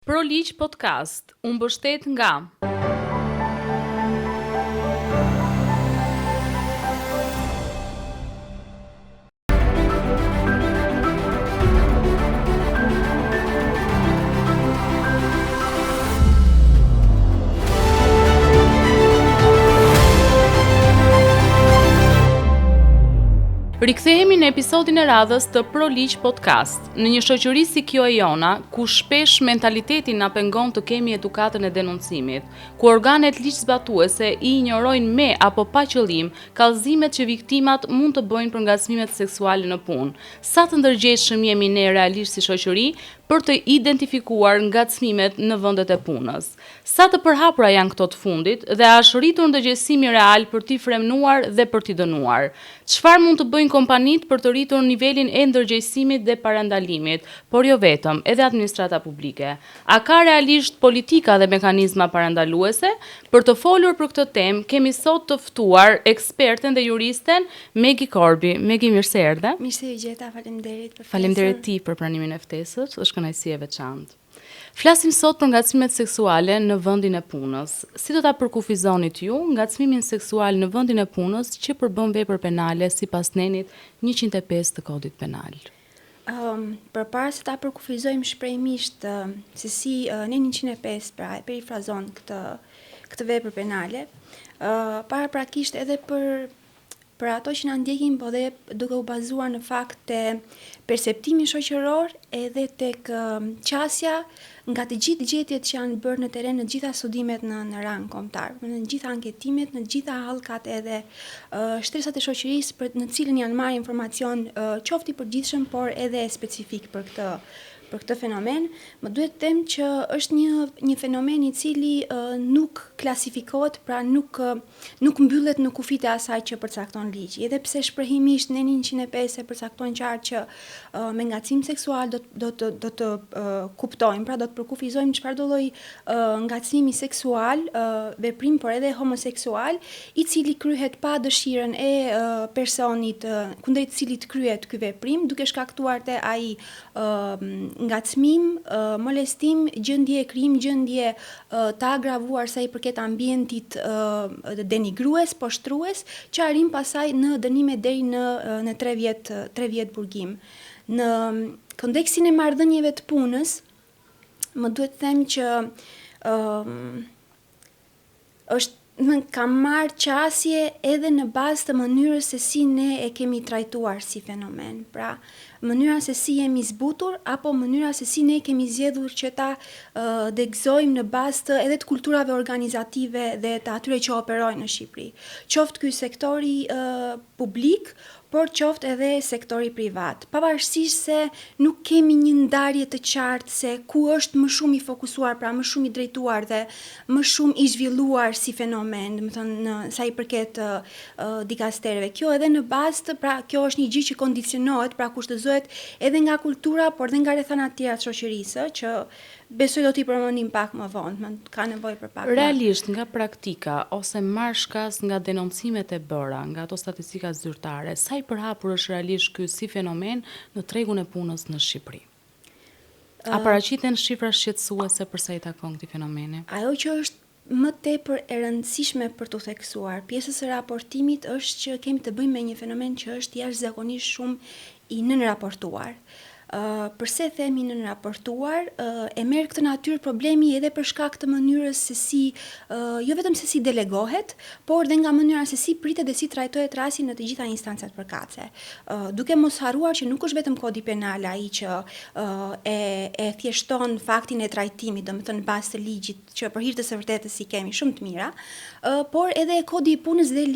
Proligj Podcast, u mbështet nga Rikthehemi në episodin e radhës të Proligj Podcast, në një shoqëri si kjo e jona, ku shpesh mentaliteti na pengon të kemi edukatën e denoncimit, ku organet ligjzbatuese i injorojnë me apo pa qëllim kallëzimet që viktimat mund të bëjnë për ngacmimet seksuale në punë. Sa të ndërgjegjshëm jemi ne realisht si shoqëri për të identifikuar ngacmimet në vendet e punës. Sa të përhapura janë këto të fundit dhe a është rritur ndërgjegjësimi real për t'i fremnuar dhe për t'i dënuar? Çfarë mund të bëjnë kompanitë për të rritur nivelin e ndërgjegjësimit dhe parandalimit, por jo vetëm, edhe administrata publike? A ka realisht politika dhe mekanizma parandaluese? Për të folur për këtë temë, kemi sot të ftuar eksperten dhe juristen Megi Korbi. Megi, mirë se erdhe. Mirë se u gjeta, faleminderit për ftesën. Faleminderit ti për pranimin e ftesës, është kënaqësi e veçantë. Flasim sot për ngacmimet seksuale në vendin e punës. Si do ta përkufizonit ju ngacmimin seksual në vendin e punës që përbën vepër penale sipas nenit 105 të Kodit Penal? Përpara se ta përkufizojmë shprehimisht se si neni 105 perifrazon këtë vepër penale, paraprakisht edhe për ato që na ndjekin, po dhe duke u bazuar në fakt të perceptimi shoqëror edhe tek qasja nga të gjithë gjetjet që janë bërë në teren, në gjitha studimet në rang kombëtar, në gjitha anketimet, në gjitha hallkat edhe shtresat e shoqërisë në cilën janë marrë informacion qoftë i përgjithshëm, por edhe specifik për këtë fenomen, më duhet të them që është një fenomen i cili nuk klasifikohet, pra nuk mbyllet në kufit e asaj që përcakton ligji. Edhe pse shprehimisht neni 105 e përcakton qartë që me ngacim seksual do të kuptojmë, pra do të përkufizojmë çfarë do lloj ngacmimi seksual, veprim por edhe homoseksual, i cili kryhet pa dëshirën e personit kundrejt cilit kryhet ky veprim, duke shkaktuar te ai ngacmim, molestim, gjendje krim, gjendje të agravuar sa i përket ambientit denigrues, poshtrues, që arrin pasaj në dënime deri në 3 vjet burgim. Në kontekstin e marrëdhënieve të punës, më duhet të them që ka marrë qasje edhe në bazë të mënyrës se si ne e kemi trajtuar si fenomen. Pra, mënyra se si jemi zbutur, apo mënyra se si ne kemi zgjedhur që ta degëzojmë në bazë edhe të kulturave organizative dhe të atyre që operojnë në Shqipëri. Qoftë ky sektori publik, por qoftë edhe sektori privat. Pavarësisht se nuk kemi një ndarje të qartë se ku është më shumë i fokusuar, pra më shumë i drejtuar dhe më shumë i zhvilluar si fenomen, domethënë sa i përket dikasterëve. Kjo edhe në bazë, pra kjo është një gjë që kondicionohet, pra kushtëzohet edhe nga kultura, por edhe nga rrethanat tjera të shoqërisë, që besoj do t'i përmendim pak më vonë, ka nevojë për pak. Realisht nga praktika ose marrë shkas nga denoncimet e bëra, nga ato statistika zyrtare, sa i përhapur është realisht ky si fenomen në tregun e punës në Shqipëri? A paraqiten shifra shqetësuese për sa i takon këtij fenomeni? Ajo që është më tepër e rëndësishme për t'u theksuar pjesës së raportimit është që kemi të bëjmë me një fenomen që është jashtëzakonisht shumë i nënraportuar. Përse themi nënraportuar, e merr këtë natyrë problemi edhe për shkak të mënyrës se si, jo vetëm se si delegohet, por dhe nga mënyra se si pritet dhe si trajtohet rasti në të gjitha instancat përkatëse. Duke mos harruar që nuk është vetëm Kodi Penal ai që e thjeshton faktin e trajtimit, domethënë bazë të ligjit që për hir të së vërtetës i kemi shumë të mira, por edhe Kodi i punës dhe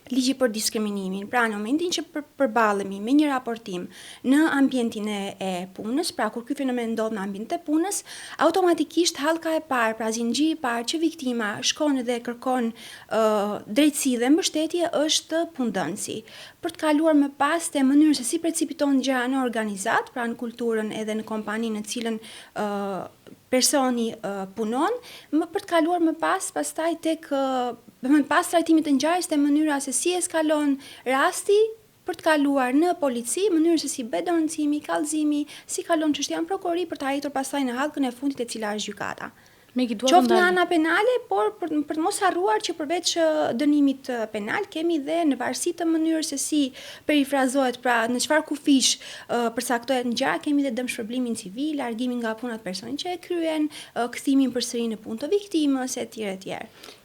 ligji për diskriminimin. Pra në momentin që përballemi me një raportim në ambientin e punës, pra kur ky fenomen ndodh në ambientin e punës, automatikisht hallka e parë, pra zinxhiri i parë që viktima shkon dhe kërkon drejtësi dhe mbështetje është punëdhënësi. Për të kaluar më pas te mënyrën se si precipiton gjëra në organizat, pra në kulturën edhe në kompaninë në cilën personi punon, për të kaluar më pastaj tek pas trajtimit të ngjarjes te mënyra se si eskalon rasti për të kaluar në polici, mënyrën se si bëhet denoncimi, kallëzimi, si kalon çështja në prokurori për të arritur pastaj në hallkën e fundit e cila është gjykata. Qoftë nga ana penale, por për të mos harruar që përveç dënimit penal kemi dhe në varësi të mënyrës se si perifrazohet, pra në çfarë kufish përcaktohet ngjarja, kemi dhe dëmshpërblimin civil, largimin nga puna të personit që e kryen, kthimin përsëri në punë të viktimës etj. etj.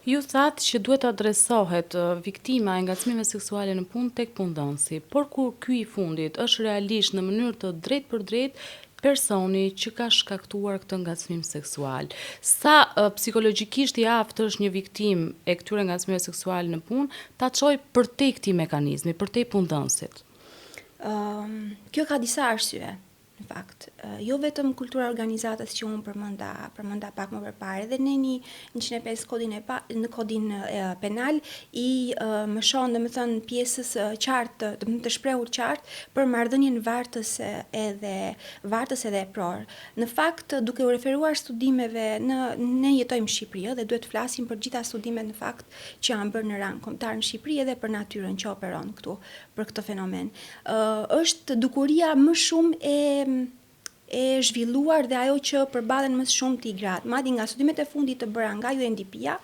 Ju thatë që duhet adresohet viktima e ngacmimeve seksuale në punë tek punëdhënësi, por kur ky i fundit është realisht në mënyrë të drejtë për drejtë personi që ka shkaktuar këtë ngacmim seksual. Sa psikologjikisht i aftë është një viktim e këtyre ngacmimeve seksuale në punë, ta çojë përtej këtij mekanizmi, përtej punëdhënësit? Kjo ka disa arsye. Në fakt, jo vetëm kultura organizatës që unë përmenda pak më përpara, edhe në 105 në kodin penal i mëson, domethënë pjesës qartë, të shprehur qartë për marrëdhënien vartëse edhe pror. Në fakt, duke u referuar studimeve ne jetojmë në Shqipëri dhe duhet të flasim për gjitha studimet në fakt që janë bërë në rang kombëtar në Shqipëri edhe për natyrën që operon këtu për këtë fenomen. Është dukuria më shumë e zhvilluar dhe ajo që përballen më shumë të gratë. Madje nga studimet e fundit të bëra nga UNDP-ja,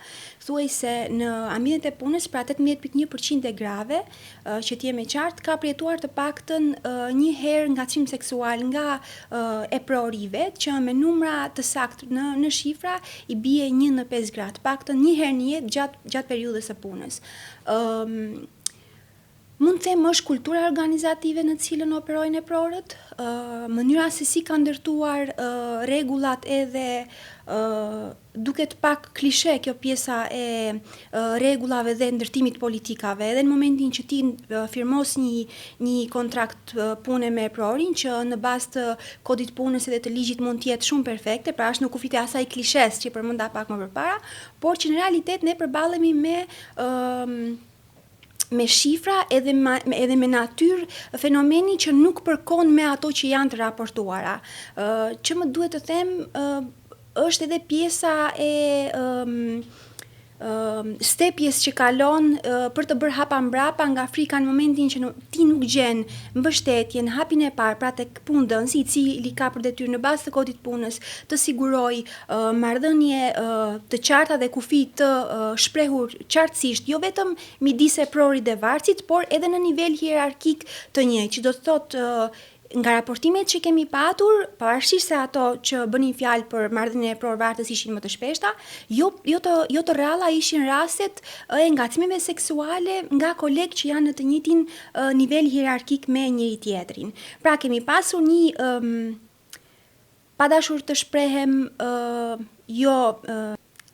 thuaj se në ambientet e punës pra 18.1% e grave, që të jemi qartë, ka përjetuar të paktën një herë ngacmim seksual nga e prorive, që me numra të saktë në shifra i bie 1 në 5 gra, të paktën një herë në jetë gjatë periudhës së punës. Mund të them është kultura organizative në cilën operojnë e prorët, mënyra se si ka ndërtuar rregullat edhe duket pak klishe kjo pjesa e rregullave dhe ndërtimit politikave, edhe në momentin që ti firmos një kontrakt pune me prorin që në bazë të kodit punës edhe të ligjit mund të jetë shumë perfekte, pra është në kufit e asaj klishes që përmenda pak më përpara, por që në realitet ne përballemi me shifra edhe me natyrë fenomeni që nuk përkon me ato që janë të raportuara. Që më duhet të them është edhe pjesa e stepjes që kalon për të bërë hapa mbrapa nga frika në momentin që ti nuk gjen mbështetje në hapin e parë, pra tek punëdhënësi i cili ka për detyrë në bazë të kodit punës të sigurojë marrëdhënie të qarta dhe kufi të shprehur qartësisht, jo vetëm midis e prorit dhe varësit, por edhe në nivel hierarkik të njëjtë, që do të thotë nga raportimet që kemi patur, pavarësisht se ato që bënin fjalë për marrëdhënien e pror-vartës ishin më të shpeshta, jo të rralla ishin rastet e ngacmimeve seksuale nga kolegë që janë në të njëjtin nivel hierarkik me njëri tjetrin. Pra kemi pasur një pa dashur të shprehem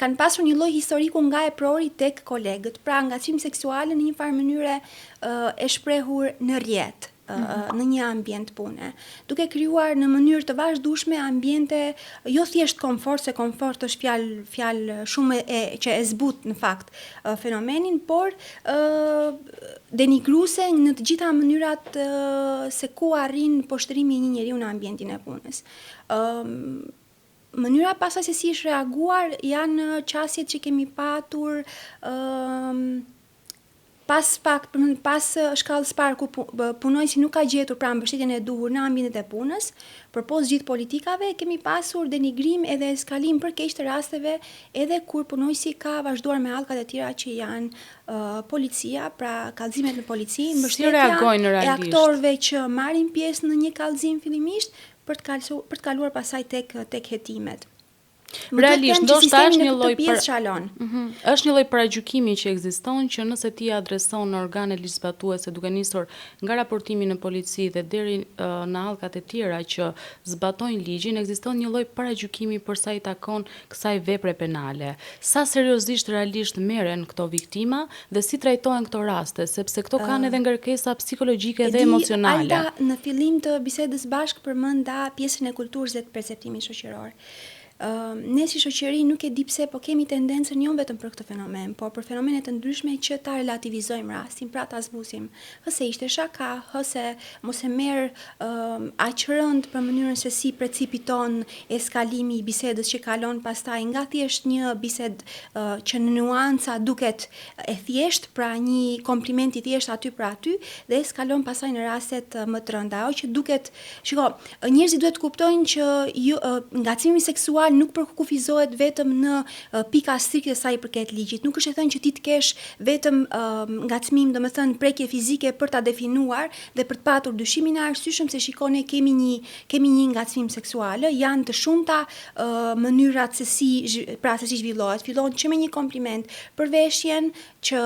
kanë pasur një lloj historiku nga e prori tek kolegët, pra ngacmim seksuale në një farë mënyre e shprehur në rrjet. Në një ambient pune, duke krijuar në mënyrë të vazhdueshme ambiente jo thjesht komfort, se komfort është fjalë shumë që e zbut në fakt fenomenin, por denigruese në të gjitha mënyrat se ku arrin poshtërimi i një njeriu në ambientin e punës. Mënyra pasaj se si është reaguar janë qasjet që kemi patur pas shkallës parë ku punojësi nuk ka gjetur pra mbështetjen e duhur në ambientet e punës, përpos gjithë politikave, kemi pasur denigrim edhe eskalim për keq të rasteve edhe kur punojësi ka vazhduar me hallkat e tjera që janë policia, pra kallëzimet në polici, mbështetja e aktorëve që marrin pjesë në një kallëzim fillimisht për të kaluar pasaj tek hetimet. Realisht, ndoshta është një lloj paragjykimi që ekziston që nëse ti adreson në organet ligjzbatuese duke nisur nga raportimi në polici dhe deri në hallkat e tjera që zbatojnë ligjin, ekziston një lloj paragjykimi për sa i takon kësaj vepre penale. Sa seriozisht realisht merren këto viktima dhe si trajtohen këto raste, sepse këto kanë edhe ngarkesa psikologjike dhe emocionale. Alta në fillim të bisedës bashkë përmenda pjesën e kulturës dhe të perceptimit shoqëror. ne si shoqëri nuk e di pse, po kemi tendencën jo vetëm për këtë fenomen, por për fenomene të ndryshme që ta relativizojmë rastin, pra ta zbusim. Hëse ishte shaka, hëse mos e merr aq rënd për mënyrën se si precipiton eskalimi i bisedës që kalon pastaj nga thjesht një bisedë që në nuanca duket e thjesht, pra një kompliment i thjesht aty për aty, dhe eskalon pastaj në rastet më të rënda. Ajo që duket, shiko, njerëzit duhet të kuptojnë që ngacmimi seksual nuk përkufizohet vetëm në pika strikte sa i përket ligjit. Nuk është e thënë që ti të kesh vetëm ngacmim, domethënë prekje fizike për ta definuar dhe për të patur dyshimin e arsyeshëm se shikoni kemi një ngacmim seksual, janë të shumta mënyrat se si zhvillohet. Fillon që me një kompliment për veshjen që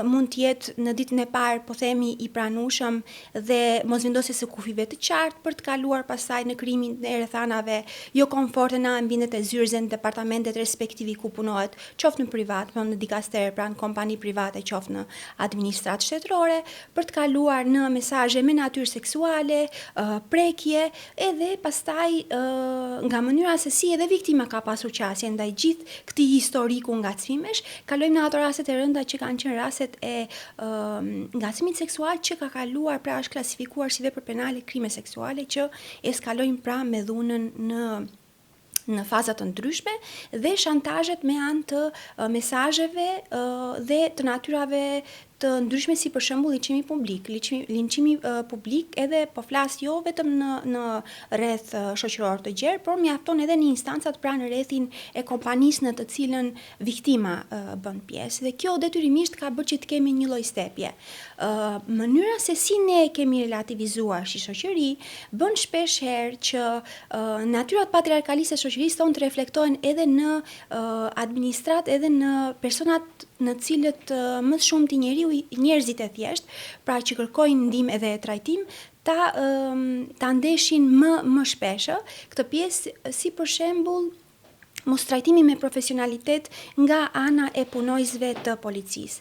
mund të jetë në ditën e parë, po themi, i pranueshëm dhe mosvendosjes së kufive të qartë për të kaluar pastaj në krimin e rrethanave jo komforte në ambientet e zyrëve në departamentet respektivi ku punohet, qoftë në privat, në dikaster, pra në kompani private, qoftë në administratë shtetërore, për të kaluar në mesazhe me natyrë seksuale, prekje, edhe pastaj nga mënyra se si edhe viktima ka pasur qasje ndaj gjithë këtij historiku ngacmimesh, kalojmë në ato rastet e rënda që kanë qenë rastet e ngacmimit seksual që ka kaluar, pra është klasifikuar si vepër penale krime seksuale që eskalojnë pra me dhunën në faza të ndryshme dhe shantazhet me anë të mesazheve dhe të natyrave të ndryshme, si për shembull linçimi publik. Linçimi publik edhe po flas jo vetëm në rreth shoqëror të gjerë, por mjafton edhe në instancat pra në rrethin e kompanisë në të cilën viktima bën pjesë. Dhe kjo detyrimisht ka bërë që të kemi një lloj stepje. Mënyra se si ne kemi relativizuar si shoqëri bën shpesh herë që natyrat patriarkalisë e shoqërisë tonë të reflektohen edhe në administrat, edhe në personat në cilët më shumë të njerëzit e thjesht, pra që kërkojnë ndihmë edhe trajtim, ta ndeshin më shpeshë këtë pjesë, si për shembull mos trajtimi me profesionalitet nga ana e punojësve të policisë.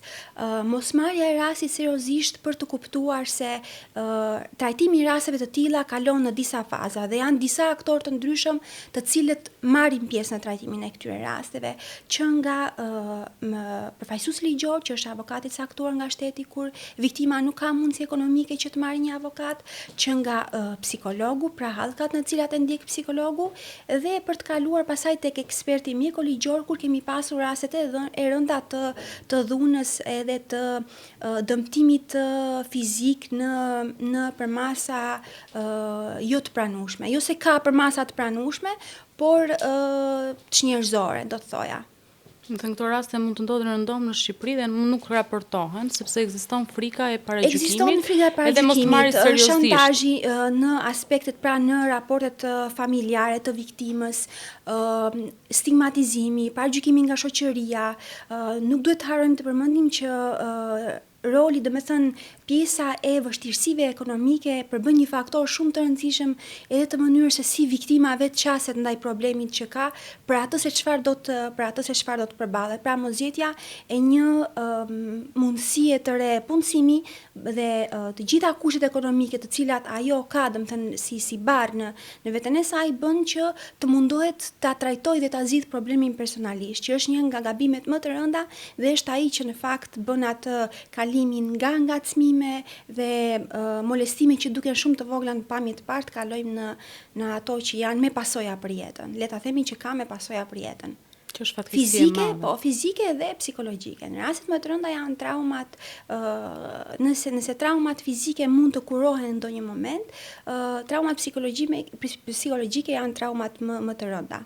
Mos marrja e rastit seriozisht për të kuptuar se trajtimi i rasteve të tilla kalon në disa faza dhe janë disa aktorë të ndryshëm të cilët marrin pjesë në trajtimin e këtyre rasteve, që nga përfaqësuesi ligjor, që është avokati i caktuar nga shteti kur viktima nuk ka mundësi ekonomike që të marrë një avokat, që nga psikologu, pra hallkat në të cilat e ndjek psikologu, dhe për të kaluar pasaj tek eksperti mjekoligjor kur kemi pasur rastet e rënda të dhunës edhe të dëmtimit fizik në përmasa jo të pranueshme. Jo se ka përmasa të pranueshme, por çnjerëzore, do të thoja. Në këto raste mund të ndodhin rëndom në Shqipëri dhe nuk raportohen sepse ekziston frika e paragjykimit edhe mos marrë seriozisht. Shantazhi në aspektet, pra në raportet familjare të viktimës, stigmatizimi, paragjykimi nga shoqëria, nuk duhet të harrojmë të përmendim që roli, domethënë pjesa e vështirësive ekonomike përbën një faktor shumë të rëndësishëm edhe të mënyrës se si viktima vetë qaset ndaj problemit që ka, për atë se çfarë do të përballet. Pra mosgjetja e një mundësie të re punësimi dhe të gjitha kushtet ekonomike të cilat ajo ka, domethënë si barë në veten e saj, bën që të mundohet ta trajtojë dhe ta zgjidh problemin personalisht, që është një nga gabimet më të rënda dhe është ai që në fakt bën atë kalimin nga ngacmime dhe molestime që duken shumë të vogla në pamje të parë, kalojmë në ato që janë me pasoja për jetën. Le ta themi që ka me pasoja për jetën. Që është fatkeqësi e madhe. Po, fizike dhe psikologjike. Në rastet më të rënda janë traumat, nëse traumat fizike mund të kurohen në ndonjë moment, traumat psikologjike janë traumat më të rënda.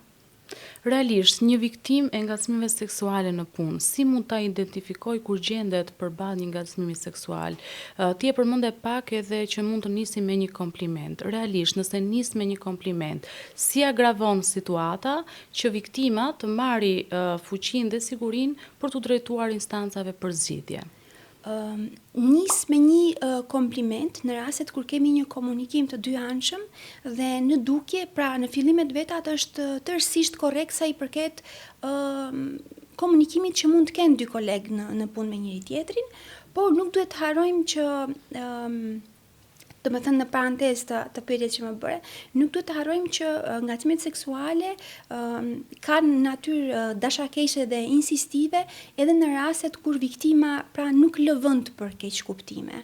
Realisht, një viktim e ngacmimeve seksuale në punë, si mund ta identifikoj kur gjendet përballë një ngacmimi seksual? Ti e përmende pak edhe që mund të nisi me një kompliment. Realisht, nëse nis me një kompliment, si agravon situata që viktima të marrë fuqinë dhe sigurinë për të drejtuar instancave për zgjidhje? Nis me një kompliment në rastet kur kemi një komunikim të dyanshëm dhe në dukje, pra në fillimet vetat është tërësisht korrekt sa i përket komunikimit që mund të kenë dy kolegë në punë me njëri tjetrin, por nuk duhet të harrojmë që domethënë në parantezë të pyetjes që më bëre, nuk duhet të harrojmë që ngacmimet seksuale kanë natyrë dashakeqe dhe insistive edhe në rastet kur viktima pra nuk lë vend për keqkuptime.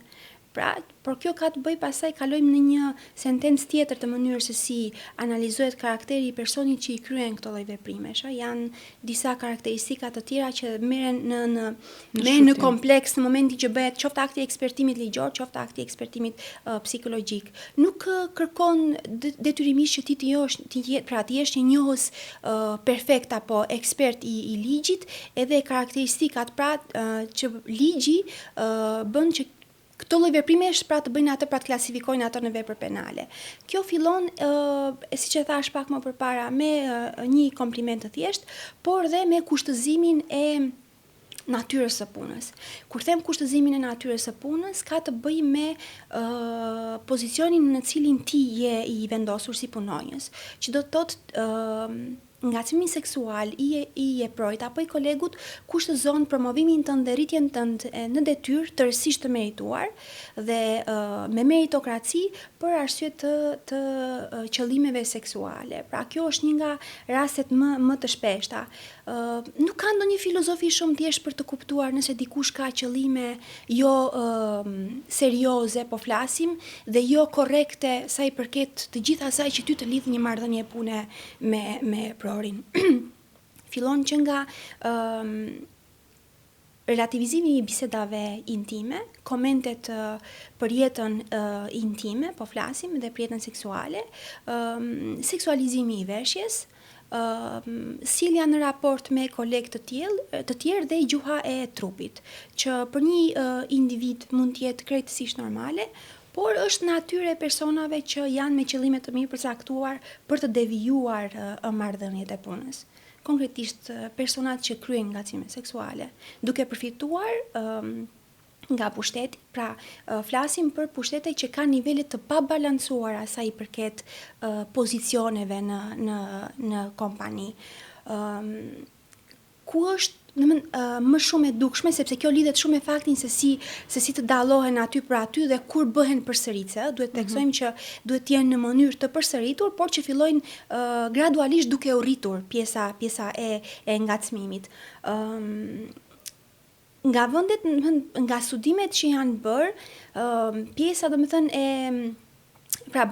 Pra, por kjo ka të bëj pasaj kalojmë në një sentencë tjetër të mënyrës se si analizohet karakteri i personit që i kryen këto lloj veprimesh. Janë disa karakteristika të tjera që merren në kompleks në momentin që bëhet qoftë akti i ekspertimit ligjor, qoftë akti i ekspertimit psikologjik. Nuk kërkon detyrimisht që ti të jesh një njohës perfekt apo ekspert i ligjit, edhe karakteristikat pra që ligji bën që këto lloj veprimesh pra të bëjnë atë pra të klasifikojnë ato në vepër penale. Kjo fillon, siç e thash pak më përpara, me një kompliment të thjesht, por dhe me kushtëzimin e natyrës së punës. Kur them kushtëzimin e natyrës së punës, ka të bëjë me pozicionin në cilin ti je i vendosur si punonjës, që do të thotë ngacmimi seksual i eprojt apo i kolegut kushtëzon promovimin tënd dhe rritjen tënd në detyrë të rësisht të merituar dhe me meritokraci për arsye të qëllimeve seksuale. Pra kjo është një nga rastet më të shpeshta. Nuk ka ndonjë filozofi shumë thjesht për të kuptuar nëse dikush ka qëllime jo serioze, po flasim, dhe jo korrekte sa i përket të gjithë asaj që ty të lidh një marrëdhënie pune me prorin. Fillon që nga relativizimi i bisedave intime, komentet për jetën intime, po flasim, dhe për jetën seksuale, seksualizimi i veshjes, silja në raport me kolegë të tjerë dhe gjuha e trupit, që për një individ mund të jetë krejtësisht normale, por është natyrë e personave që janë me qëllime të mirë përcaktuar për të devijuar marrëdhëniet e punës. Konkretisht personat që kryejnë ngacmime seksuale, duke përfituar nga pushteti, pra flasim për pushtete që kanë nivele të pabalancuara sa i përket pozicioneve në kompani. Ku është më shumë e dukshme, sepse kjo lidhet shumë me faktin se si të dallohen aty për aty dhe kur bëhen përsëritse. Duhet të theksojmë që duhet të jenë në mënyrë të përsëritur, por që fillojnë gradualisht duke u rritur pjesa e ngacmimit. Nga vendet, nga studimet që janë bërë, pjesa domethënë pra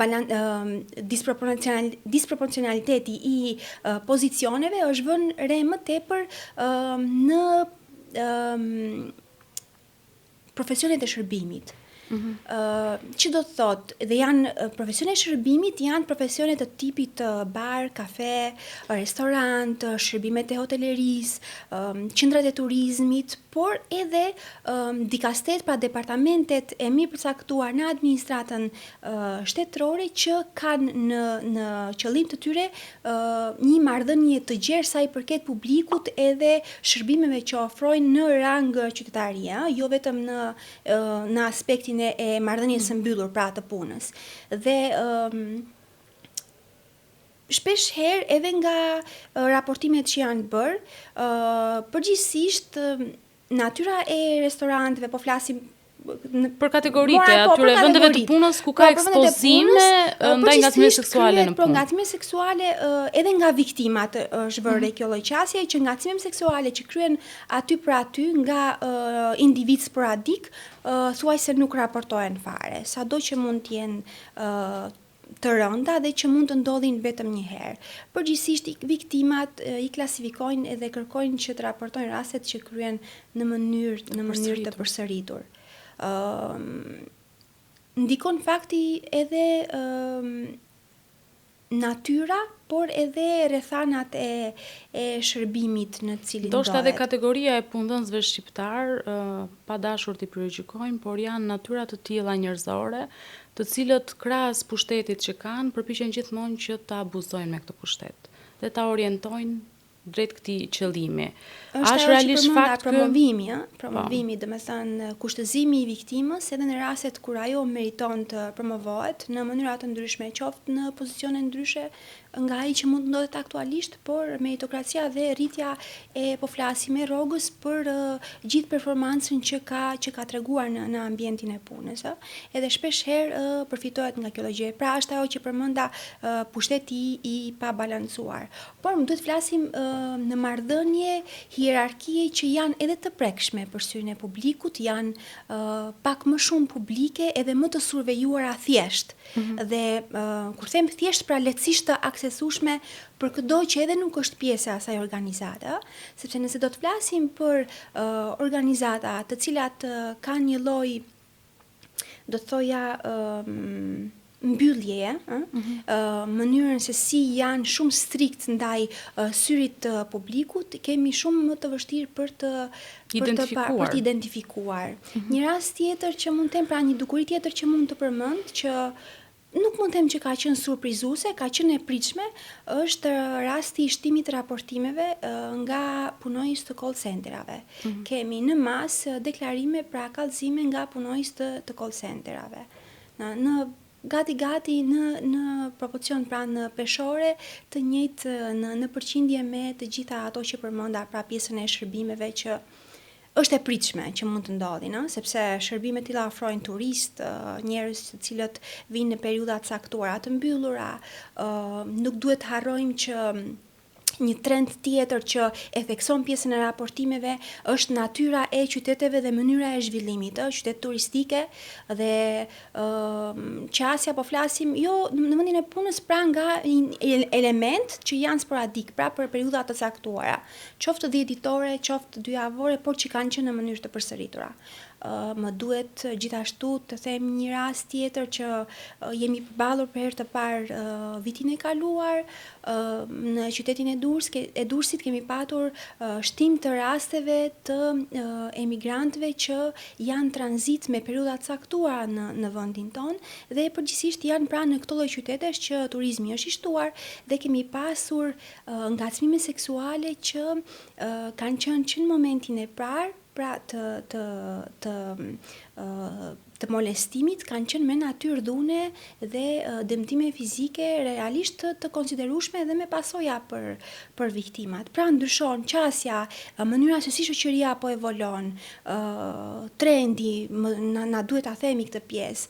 disproporcionaliteti i pozicioneve është vënë re më tepër në profesionet e shërbimit. Që do të thotë, dhe janë profesionet e shërbimit, janë profesionet të tipit bar, kafe, restorant, shërbimet e hotelerisë, qendrat e turizmit, por edhe dikastet, pra departamentet e mirë përcaktuar në administratën shtetërore që kanë në qëllim të tyre një marrëdhënie të gjerë sa i përket publikut edhe shërbimeve që ofrojnë në rang qytetarie, jo vetëm në aspektin e marrëdhënies së mbyllur pra të punës. Dhe shpesh herë edhe nga raportimet që janë bërë, përgjithsisht natyra e restoranteve, po flasim për kategoritë, atyre vendeve të punës ku ka ekspozime ndaj ngacmimeve seksuale në punë. Për ngacmime seksuale edhe nga viktimat është vërre kjo lloj qasje, që ngacmimet seksuale që kryen aty për aty nga individ sporadik, thuaj se nuk raportohen fare, sado që mund të jenë të rënda dhe që mund të ndodhin vetëm një herë. Përgjithsisht viktimat i klasifikojnë edhe kërkojnë që të raportojnë rastet që kryen në mënyrë të përsëritur. Ndikon fakti edhe natyra, por edhe rrethanat e shërbimit në cilin dohet. Ndoshta edhe kategoria e punëdhënësve shqiptar, pa dashur t'i përgjykojmë, por janë natyra të tilla njerëzore, të cilët krahas pushtetit që kanë, përpiqen gjithmonë që ta abuzojnë me këtë pushtet dhe ta orientojnë drejt këtij qëllimi. Është realisht fakt promovimi, domethënë kushtëzimi i viktimës edhe në rastet kur ajo meriton të promovohet në mënyra të ndryshme, qoftë në pozicione ndryshe nga ai që mund të ndodhet aktualisht, por meritokracia dhe rritja e po flasim e rrogës për gjithë performancën që ka treguar në ambientin e punës, edhe shpesh herë përfitohet nga kjo gjë. Pra është ajo që përmenda pushteti i pabalancuar. Por më duhet flasim në marrëdhënie hierarkie që janë edhe të prekshme për syrin e publikut, janë pak më shumë publike edhe më të survejuara thjesht. Dhe kur them thjesht, pra lehtësisht të aksesueshme për çdo që edhe nuk është pjesë e asaj organizate, sepse nëse do të flasim për organizata të cilat kanë një lloj, do të thoja, mbylljeje, mënyrën se si janë shumë strikt ndaj syrit të publikut, kemi shumë më të vështirë për të identifikuar. Një rast tjetër që mund të them, pra një dukuri tjetër që mund të përmend, që nuk mund të them që ka qenë surprizuese, ka qenë e pritshme, është rasti i shtimit të raportimeve nga punonjës të call centerave. Kemi në masë deklarime pra kallëzime nga punonjës të call centerave. Në gati në proporcion, pra në peshore të njëjtë në përqindje me të gjitha ato që përmenda, pra pjesën e shërbimeve që është e pritshme që mund të ndodhin, sepse shërbimet tilla ofrojnë turist, njerëz të cilët vinë në periudha të caktuara të mbyllura. Nuk duhet të harrojmë që një trend tjetër që e thekson pjesën e raportimeve është natyra e qyteteve dhe mënyra e zhvillimit, qytet turistike dhe qasja po flasim jo në vendin e punës, pra nga element që janë sporadik, pra për periudha të caktuara, qoftë 10 ditore, qoftë 2 javore, por që kanë qenë në mënyrë të përsëritura. Më duhet gjithashtu të them një rast tjetër që jemi përballur për herë të parë vitin e kaluar në qytetin e Durrësit kemi patur shtim të rasteve të emigrantëve që janë tranzit me periudha të caktuara në vendin tonë dhe përgjithsisht janë pranë në këto lloj qytetesh që turizmi është i shtuar dhe kemi pasur ngacmime seksuale që kanë qenë që në momentin e parë, pra të molestimit kanë qenë me natyrë dhune dhe dëmtime fizike realisht të konsiderueshme dhe me pasoja për viktimat. Pra ndryshon qasja, mënyra se si shoqëria po evolon, trendi, na duhet ta themi këtë pjesë,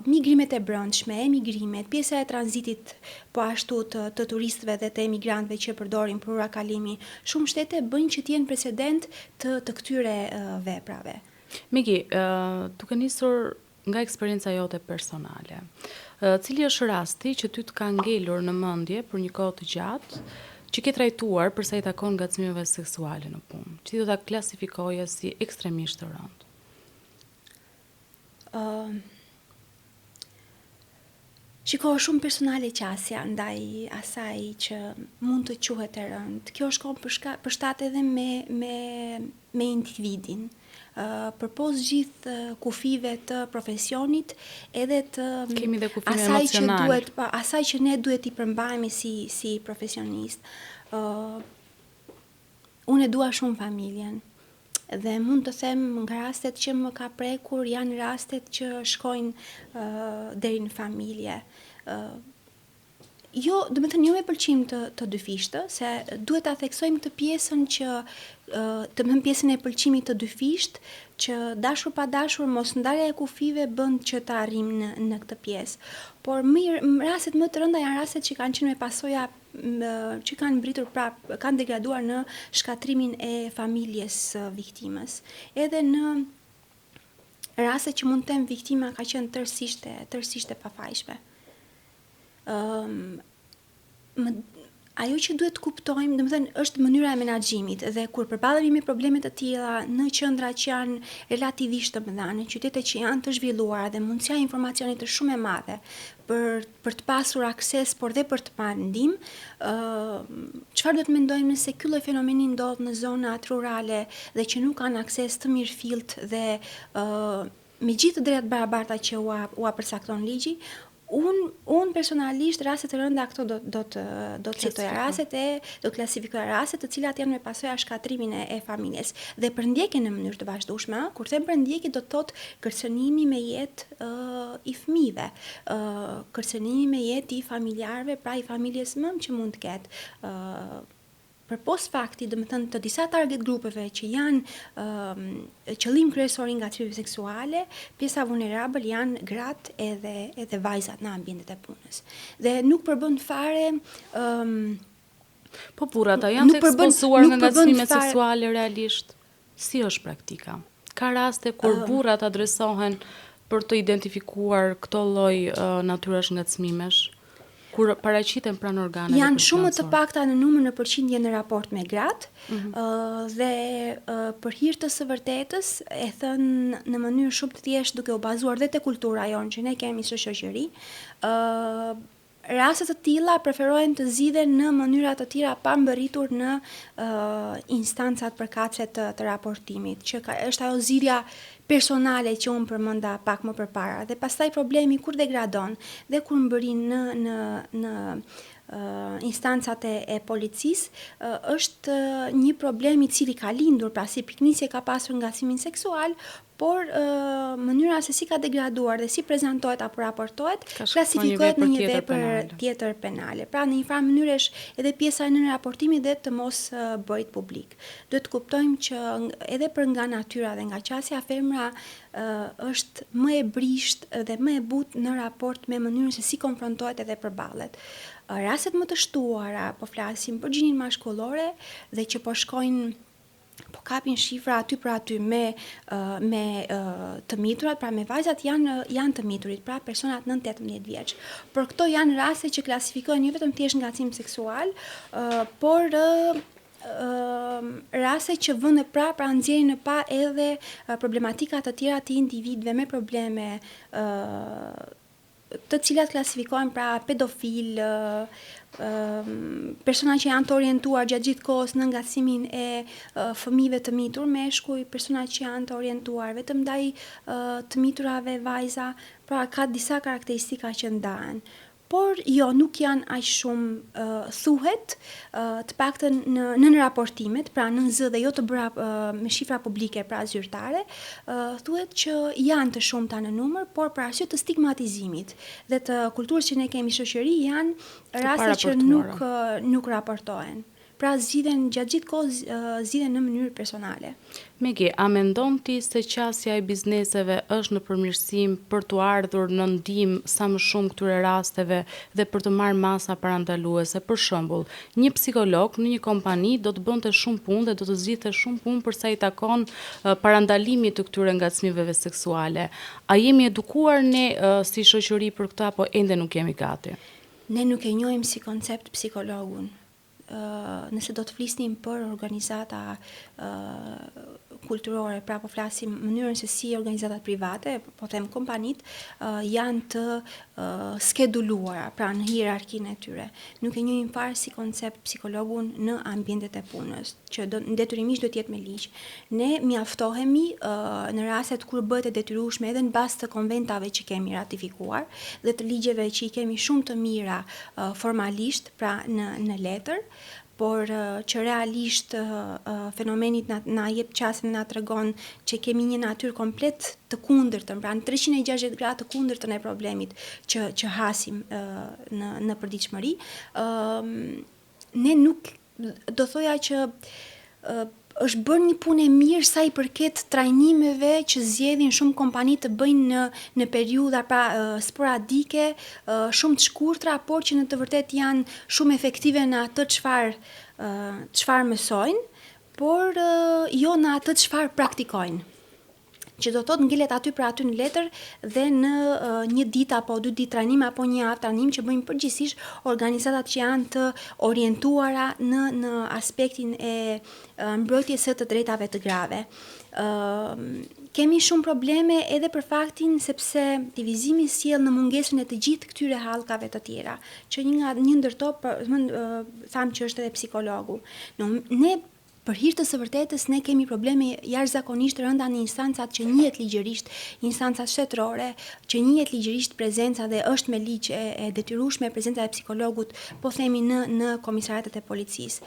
migrimet e brendshme, emigrimet, pjesa e tranzitit po ashtu të turistëve dhe të emigrantëve që përdorin për kalimi. Shumë shtete bëjnë që të jenë precedent të këtyre veprave. Miki, duke nisur nga eksperienca jote personale, cili është rasti që ty të ka ngelur në mendje për një kohë të gjatë, që ke trajtuar për sa i takon ngacmimeve seksuale në punë, që ti do ta klasifikoje si ekstremisht të rëndë? Shiko, shumë personale qasja ndaj asaj që mund të quhet e rëndë. Kjo është përshtat edhe me individin. Përpos gjithë kufive të profesionit edhe të kemi dhe kufime emocional. Asaj që ne duhet i përmbajmë si profesionist. Unë e dua shumë familjen dhe mund të them nga rastet që më ka prekur janë rastet që shkojnë deri në familje. Jo, do të thënë jo me pëlqim të dyfishtë, se duhet ta theksojmë këtë pjesën që të më pjesën e pëlqimit të dyfisht, që dashur pa dashur mos ndarja e kufive bën që të arrim në këtë pjesë. Por rastet më të rënda janë rastet që kanë qenë me pasoja që kanë mbritur prap, kanë degraduar në shkatrimin e familjes viktimës. Edhe në raste që mund të them viktima ka qenë tërësisht e pafajshme. Ajo që duhet të kuptojmë, domethënë, është mënyra e menaxhimit dhe kur përballemi me probleme të tilla në qendra që janë relativisht të mëdha, në qytete që janë të zhvilluara dhe mundësia e informacionit është shumë e madhe për të pasur akses, por dhe për të marrë ndihmë, çfarë duhet mendojmë nëse ky lloj fenomeni ndodh në zonat rurale dhe që nuk kanë akses të mirëfillt dhe me gjithë të drejtat barabarta që ua përcakton ligji, Unë personalisht rastet e rënda këto do të citoja do klasifikoja rastet të cilat janë me pasojë shkatrimin e familjes. Dhe për ndjekjen në mënyrë të vazhdueshme, kur them për ndjekje do të thotë kërcënimi me jetë i fëmijëve, kërcënimi me jetë i familjarëve, pra i familjes mëm që mund të ketë. Për post fakti, do të thënë të disa target grupeve që janë qëllim kryesor i ngacmimeve seksuale, pjesa vulnerabël janë gratë edhe vajzat në ambientet e punës. Dhe nuk përbën fare po burrat janë të ekspozuar nga ngacmimet seksuale realisht. Si është praktika? Ka raste kur burrat adresohen për të identifikuar këto lloj natyrash ngacmimesh? Kur paraqiten pranë organeve. Janë shumë të pakta në numër në përqindje në raport me gratë, dhe për hir të së vërtetës e thënë në mënyrë shumë të thjeshtë duke u bazuar dhe te kultura jonë që ne kemi së shoqëri, raste të tilla preferojnë të zgjidhen në mënyra të tjera pa mbërritur në instancat përkatëse të raportimit, që është ajo zgjidhja personale që unë përmenda pak më përpara. Dhe pastaj problemi kur degradon dhe kur mbërrin në instancat e policisë është një problem i cili ka lindur, pra si piknisje ka pasur ngacmimin seksual, por mënyra se si ka degraduar dhe si prezantohet apo raportohet, klasifikohet në një vepër tjetër penale. Pra në një farë mënyresh edhe pjesa e nën raportimit dhe të mos bërit publik. Duhet të kuptojmë që edhe për nga natyra dhe nga qasja femra është më e brisht dhe më e butë në raport me mënyrën se si konfrontohet edhe përballet. Rastet më të shtuara, po flasim për gjinin mashkullore dhe që po shkojnë po kapin shifra aty për aty me të miturat, pra me vajzat janë të miturit, pra personat 9-18 vjeç. Por këto janë raste që klasifikohen jo vetëm thjesht ngacim seksual, por raste që vënë pra nxjerrin në pa edhe problematika të tjera të individëve me probleme të cilat klasifikohen pra pedofil, persona që janë të orientuar gjatë gjithë kohës në ngacmimin e fëmijëve të mitur meshkuj, persona që janë të orientuar vetëm ndaj të miturave vajza, pra ka disa karakteristika që ndahen. Por jo, nuk janë aq shumë thuhet, të paktën në raportimet, pra në zë dhe jo të bëra me shifra publike, pra zyrtare, thuhet që janë të shumta në numër, por për arsye të stigmatizimit dhe të kulturës që ne kemi shoqëri janë raste që nuk raportohen. Pra zgjidhen gjatë gjithë kohës zgjidhen në mënyrë personale. Megi, a mendon ti se qasja e bizneseve është në përmirësim për të ardhur në ndihmë sa më shumë këtyre rasteve dhe për të marrë masa parandaluese? Për shembull, një psikolog në një kompani do të bënte shumë punë dhe do të zgjidhte shumë punë për sa i takon parandalimit të këtyre ngacmimeve seksuale. A jemi edukuar ne si shoqëri për këtë apo ende nuk jemi gati? Ne nuk e njohim si koncept psikologun. Nëse do të flisnim për organizata kulturore, pra po flasim mënyrën se si organizatat private, po them kompanit, janë të skeduluara, pra në hierarkinë e tyre. Nuk e njohim fare si koncept psikologun në ambientet e punës, që detyrimisht do të jetë me ligj. Ne mjaftohemi në rastet kur bëhet e detyrueshme edhe në bazë të konventave që kemi ratifikuar dhe të ligjeve që i kemi shumë të mira formalisht, pra në letër, por që realisht fenomenit na jep qasën, na tregon që kemi një natyrë komplet të kundërtën, pra në 360 gradë të kundërtën e problemit që hasim në përditshmëri. Ne nuk do thoja që është bërë një punë e mirë sa i përket trajnimeve që zgjedhin shumë kompani të bëjnë në periudha pra sporadike, shumë të shkurtra, por që në të vërtetë janë shumë efektive në atë çfarë mësojnë, por jo në atë çfarë praktikojnë. Që do thotë ngelet aty për aty në letër dhe në një ditë apo 2 ditë trajnim apo një javë trajnim që bëjmë përgjithsisht organizatat që janë të orientuara në aspektin e mbrojtjes së të drejtave të grave. Kemi shumë probleme edhe për faktin sepse divizimi sjell në mungesën e të gjithë këtyre hallkave të tjera, që një ndër to tham që është edhe psikologu. Ne për hir të së vërtetës ne kemi probleme jashtëzakonisht rënda në instancat që njihet ligjërisht, instancat shtetërore, që njihet ligjërisht prezenca dhe është me ligj e detyrueshme prezenca e psikologut, po themi në komisariatet e policisë.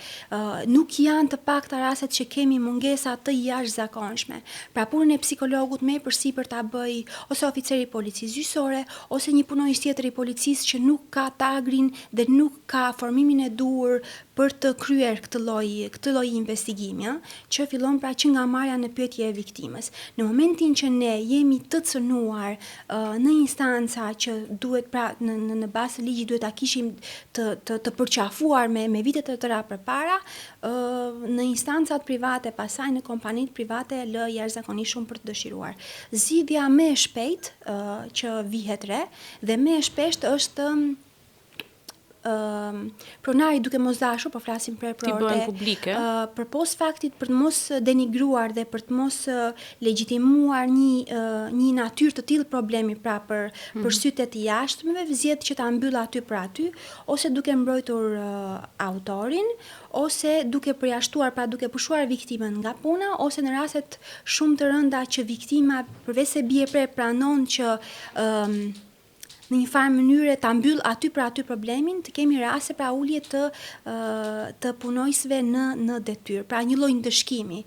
Nuk janë të pakta rastet që kemi mungesa të jashtëzakonshme. Pra punën e psikologut më përsipër ta bëj ose oficeri i policisë gjyqësore ose një punonjës tjetër i policisë që nuk ka tagrin dhe nuk ka formimin e duhur për të kryer këtë lloj investigimi, që fillon pra që nga marrja në pyetje e viktimës. Në momentin që ne jemi të cënuar në instanca që duhet pra në bazë të ligjit duhet ta kishim të përqafuar me vite të tëra përpara, në instancat private pasaj në kompanitë private lë jashtëzakonisht shumë për të dëshiruar. Zgjidhja më e shpejtë që vihet re dhe më e shpeshtë është pronari duke mos dashur, po flasim për për post faktit për të mos denigruar dhe për të mos legjitimuar një natyrë të tillë problemi pra për sytë të jashtëmve, zgjedh që ta mbyll aty për aty, ose duke mbrojtur autorin, ose duke përjashtuar, pra duke pushuar viktimën nga puna, ose në rastet shumë të rënda që viktima përveç se bie pranon që në një farë mënyre ta mbyll aty për aty problemin, të kemi raste pra ulje të punojësve në detyrë, pra një lloj ndëshkimi.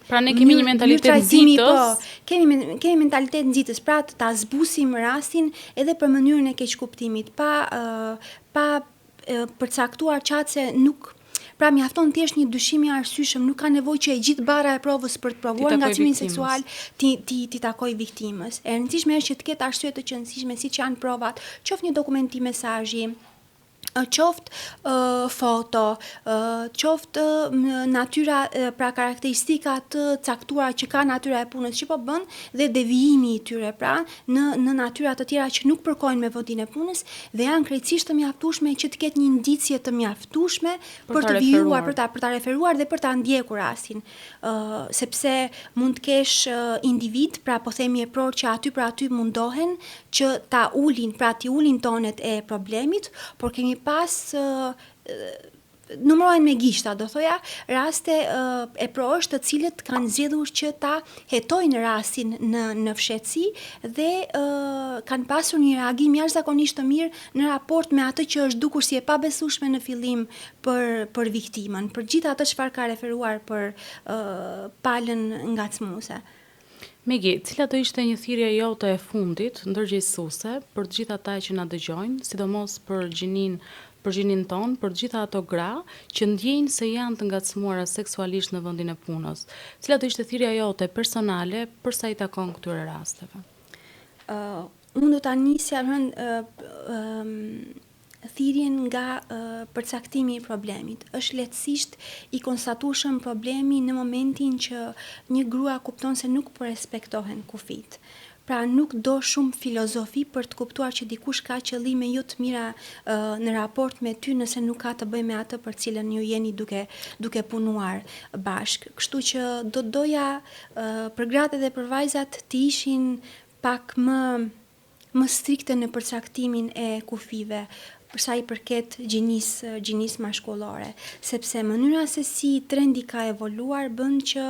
Pra ne kemi një mentalitet nxitës. Kemi mentalitet nxitës, pra ta zbusim rastin edhe për mënyrën e keqkuptimit, pa përcaktuar qatë se nuk. Pra mjafton thjesht një dyshim i arsyeshëm, nuk ka nevojë që e gjithë barra e provës për të provuar ngacmimin seksual ti takoj viktimës. E rëndësishme është që të ketë arsye të qëndrueshme siç janë provat, qoftë një dokumentim mesazhi, qoftë foto, qoftë natyra, pra karakteristika të caktuara që ka natyra e punës që po bën dhe devijimi i tyre pra në natyra të tjera që nuk përkojnë me vodinë e punës dhe janë krejtësisht të mjaftueshme që të ketë një indicje të mjaftueshme për të vijuar, për ta referuar dhe për ta ndjekur rastin. Sepse mund të kesh individ, pra po themi e pror që aty për aty mundohen që ta ulin, pra ti ulin tonet e problemit, por kemi pas numërojnë me gishta, do thoja, raste e prosh të cilët kanë zgjedhur që ta hetojnë rastin në fshehtësi dhe kanë pasur një reagim jashtëzakonisht të mirë në raport me atë që është dukur si e pabesueshme në fillim për viktimën, për gjithë atë çfarë ka referuar për palën ngacmuese. Megi, cila do ishte një thirrje jote e fundit, ndërgjegjësuese, për të gjithë ata që na dëgjojnë, sidomos për gjinin ton, për të gjitha ato gra që ndjejnë se janë të ngacmuara seksualisht në vendin e punës. Cila do ishte thirrja jote personale për sa i takon këtyre rasteve? Unë do ta nisja thirrjen nga përcaktimi i problemit. Është lehtësisht i konstatueshëm problemi në momentin që një grua kupton se nuk po respektohen kufit. Pra nuk do shumë filozofi për të kuptuar që dikush ka qëllime jo të mira në raport me ty nëse nuk ka të bëjë me atë për cilën ju jeni duke punuar bashk. Kështu që do doja për gratë dhe për vajzat të ishin pak më strikte në përcaktimin e kufive, për sa i përket gjinisë mashkullore, sepse mënyra se si trendi ka evoluar bën që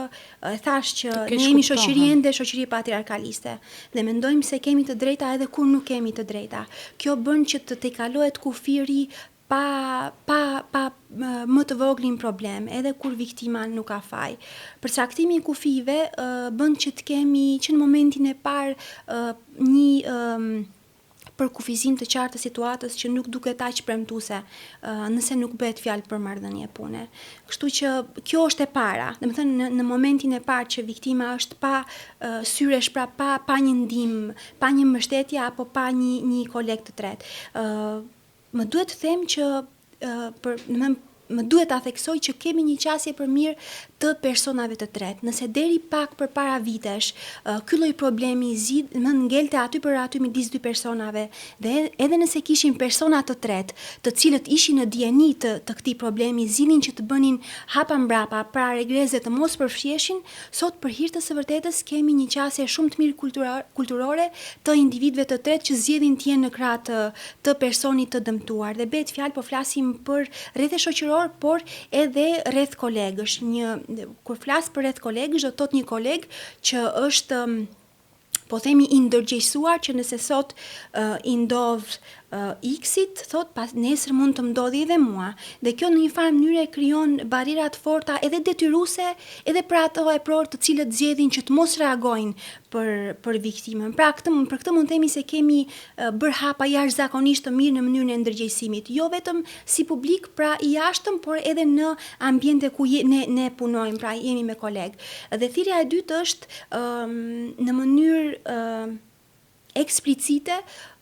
thash që ne jemi shoqëri ende shoqëri patriarkaliste dhe mendojmë se kemi të drejta edhe kur nuk kemi të drejta. Kjo bën që të tejkalohet kufiri pa më të voglin problem, edhe kur viktima nuk ka faj. Përcaktimi i kufive bën që të kemi që në momentin e parë një për kufizim të qartë të situatës që nuk duket aq premtuese nëse nuk bëhet fjalë për marrëdhënie pune. Kështu që kjo është e para, domethënë në momentin e parë që viktima është pa syresh, pra pa një ndihmë, pa një mbështetje apo pa një koleg të tretë. Më duhet të them që më duhet ta theksoj që kemi një qasje për mirë të personave të tretë. Nëse deri pak përpara vitesh, ky lloj problemi ngelte aty për aty midis dy personave, dhe edhe nëse kishin persona të tretë, të cilët ishin në dijeni të këtij problemi, zgjidhin që të bënin hapa mbrapa, pra regreze të mos përfshiheshin, sot për hir të së vërtetës kemi një qasje shumë të mirë kulturore të individëve të tretë që zgjedhin të jenë në krah të personit të dëmtuar. Dhe bëhet fjalë, po flasim për rrjete shoqërore punëtor, por edhe rreth kolegësh. Kur flas për rreth kolegësh, do të thotë një koleg që është po themi i ndërgjegjësuar, që nëse sot i ndodh X-it, thot pas nesër mund të ndodhi edhe mua. Dhe kjo në një farë mënyrë krijon barriera të forta edhe detyruese, edhe për ato vepror të cilët zgjedhin që të mos reagojnë për viktimën. Pra për këtë mund të themi se kemi bërë hapa jashtëzakonisht të mirë në mënyrën e ndërgjegjësimit, jo vetëm si publik, pra i jashtëm, por edhe në ambiente ku ne punojmë, pra jemi me kolegë. Dhe thirrja e dytë është në mënyrë eksplicite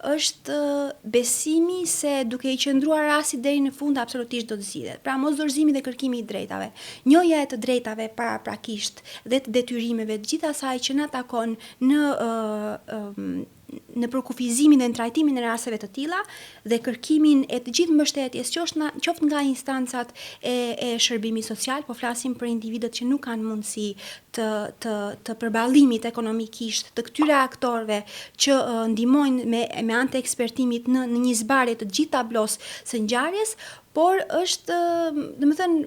është besimi se duke i qëndruar rasti deri në fund absolutisht do të zgjidhet. Pra mos dorëzimi dhe kërkimi i drejtave. Njohja e të drejtave paraprakisht dhe të detyrimeve, të gjithë asaj që na takon në përkufizimin dhe në trajtimin e rasteve të tilla dhe kërkimin e të gjithë mbështetjes, qoftë nga instancat e shërbimit social, po flasim për individët që nuk kanë mundësi të përballimit ekonomikisht të këtyre aktorëve që ndihmojnë me anë të ekspertimit në një zbarje të gjithë tablos së ngjarjes, por është, domethënë,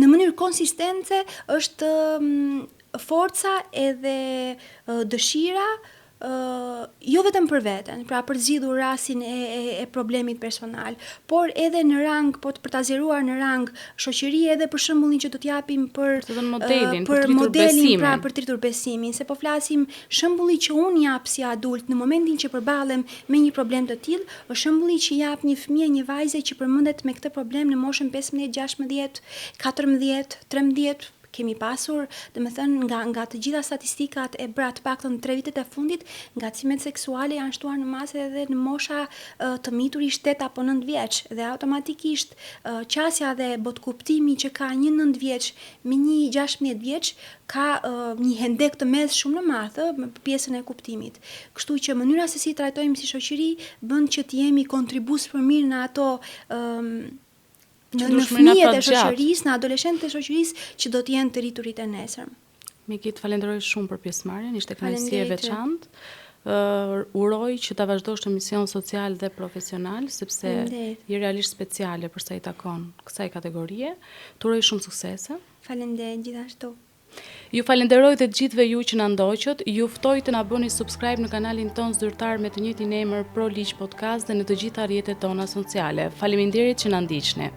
në mënyrë konsistence është forca edhe dëshira jo vetëm për veten, pra për zgjidhur rastin e problemit personal, por edhe në rang, për ta zgjeruar në rang shoqëri, edhe për shembullin që do t'japim për modelin, pra për tritur besimin, se po flasim shembulli që unë jap si adult në momentin që përballem me një problem të tillë, është shembulli që jap një fëmijë, një vajze që përmendet me këtë problem në moshën 15, 16, 14, 13. Kemi pasur, domethënë, nga të gjitha statistikat e bra të paktën 3 vitet e fundit, ngaccimet seksuale janë shtuar në masë edhe në mosha të miturisht 8 apo 9 vjeç, dhe automatikisht qasja dhe botkuptimi që ka një 9 vjeç me një 16 vjeç ka një hendek të madh shumë në madh për pjesën e kuptimit. Kështu që mënyra se si trajtojmë si shoqëri bën që të jemi kontribues për mirë në ato në fëmijët e shoqërisë, në adoleshentët e shoqërisë që do të jenë të rriturit e nesër. Miki, të falenderoj shumë për pjesëmarrjen, ishte kënaqësi e veçantë. Uroj që ta vazhdosh të mision social dhe profesional, sepse je realisht speciale për sa i takon kësaj kategorie. Të uroj shumë suksese. Faleminderit gjithashtu. Ju falenderoj të gjithëve ju që na ndoqët, ju ftoj të na bëni subscribe në kanalin ton zyrtar me të njëjtin emër Pro Ligj Podcast dhe në të gjitha rrjetet tona sociale. Faleminderit që na ndiqni.